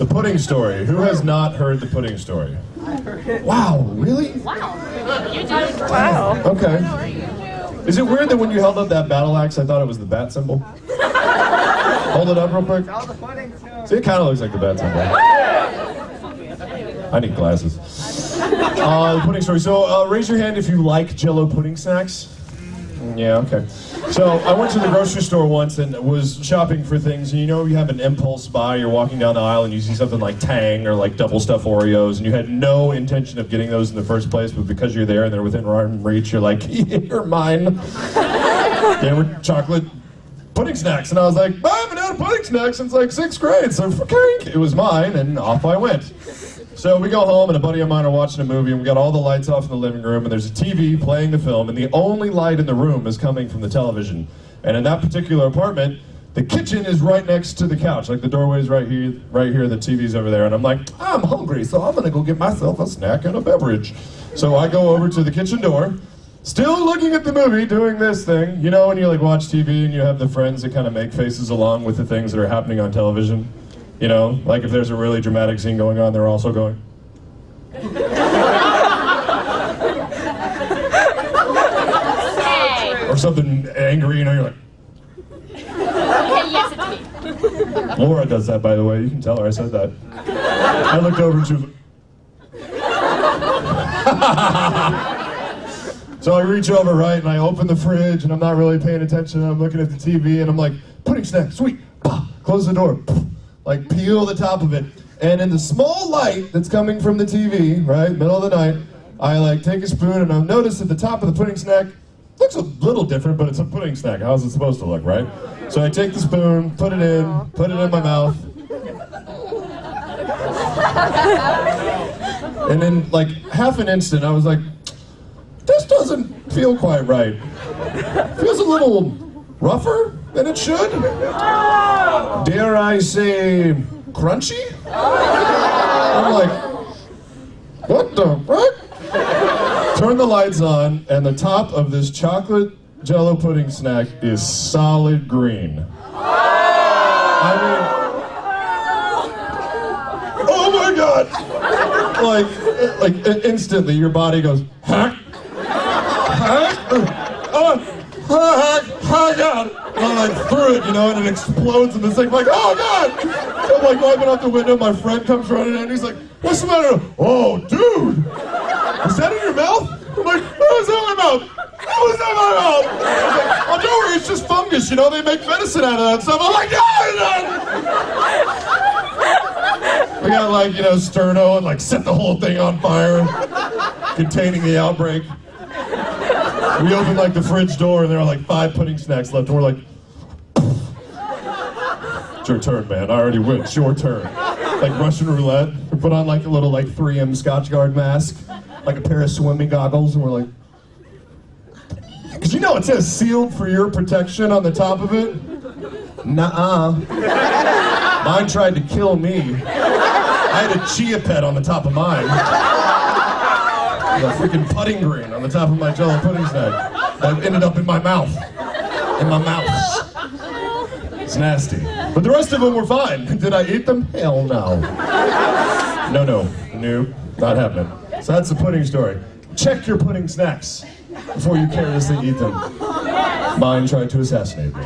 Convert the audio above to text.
The pudding story. Who has not heard the pudding story? I heard it. Wow, really? Wow. You did. Wow. Okay. Is it weird that when you held up that battle axe, I thought it was the bat symbol? Hold it up real quick. See, it kind of looks like the bat symbol. I need glasses. The pudding story. So, raise your hand if you like Jell-O pudding snacks. Yeah, okay. So, I went to the grocery store once and was shopping for things, and you know you have an impulse buy, you're walking down the aisle and you see something like Tang or like double stuffed Oreos, and you had no intention of getting those in the first place, but because you're there and they're within arm reach, you're like, you're mine. They were chocolate pudding snacks, and I was like, I haven't had a pudding snack since like 6th grade, so it was mine, and off I went. So we go home, and a buddy of mine are watching a movie, and we got all the lights off in the living room, and there's a TV playing the film, and the only light in the room is coming from the television. And in that particular apartment, the kitchen is right next to the couch. Like the doorway's right here, the TV's over there, and I'm like, I'm hungry, so I'm gonna go get myself a snack and a beverage. So I go over to the kitchen door, still looking at the movie, doing this thing. You know when you like watch TV and you have the friends that kind of make faces along with the things that are happening on television? You know, like if there's a really dramatic scene going on, they're also going. Hey. Or something angry, you know, you're like. Yes, it's me. Laura does that, by the way. You can tell her I said that. I looked over and she was. So I reach over, right, and I open the fridge, and I'm not really paying attention, and I'm looking at the TV, and I'm like, pudding snack, sweet, close the door. Like peel the top of it, and in the small light that's coming from the TV, right, middle of the night, I like take a spoon and I notice that the top of the pudding snack looks a little different, but it's a pudding snack. How's it supposed to look, right? So I take the spoon, put it in my mouth, and in like half an instant, I was like, this doesn't feel quite right. Feels a little rougher than it should. Dare I say, crunchy? I'm like, what the fuck? Turn the lights on, and the top of this chocolate Jell-O pudding snack is solid green. I mean, oh my God! Like instantly, your body goes, hack, hack, God! And I like threw it, you know, and it explodes in the sink. I'm like, oh God! So I'm like wiping out the window. My friend comes running in. He's like, what's the matter? Oh, dude! Was that in your mouth? I'm like, what was that in my mouth? What was that in my mouth? I was like, oh, don't worry, it's just fungus. You know, they make medicine out of that stuff. I'm like, yeah! We got like, you know, sterno and like set the whole thing on fire, containing the outbreak. We opened like the fridge door and there are like 5 pudding snacks left and we're like, it's your turn, man. I already win. It's your turn. Like Russian roulette. We put on like a little like 3M Scotch Guard mask, like a pair of swimming goggles, and we're like, because you know it says sealed for your protection on the top of it? Nuh-uh. Mine tried to kill me. I had a chia pet on the top of mine. A freaking pudding green on the top of my Jell-O pudding snack that ended up in my mouth. In my mouth. It's nasty. But the rest of them were fine. Did I eat them? Hell no. No, not happening. So that's the pudding story. Check your pudding snacks before you carelessly eat them. Mine tried to assassinate me.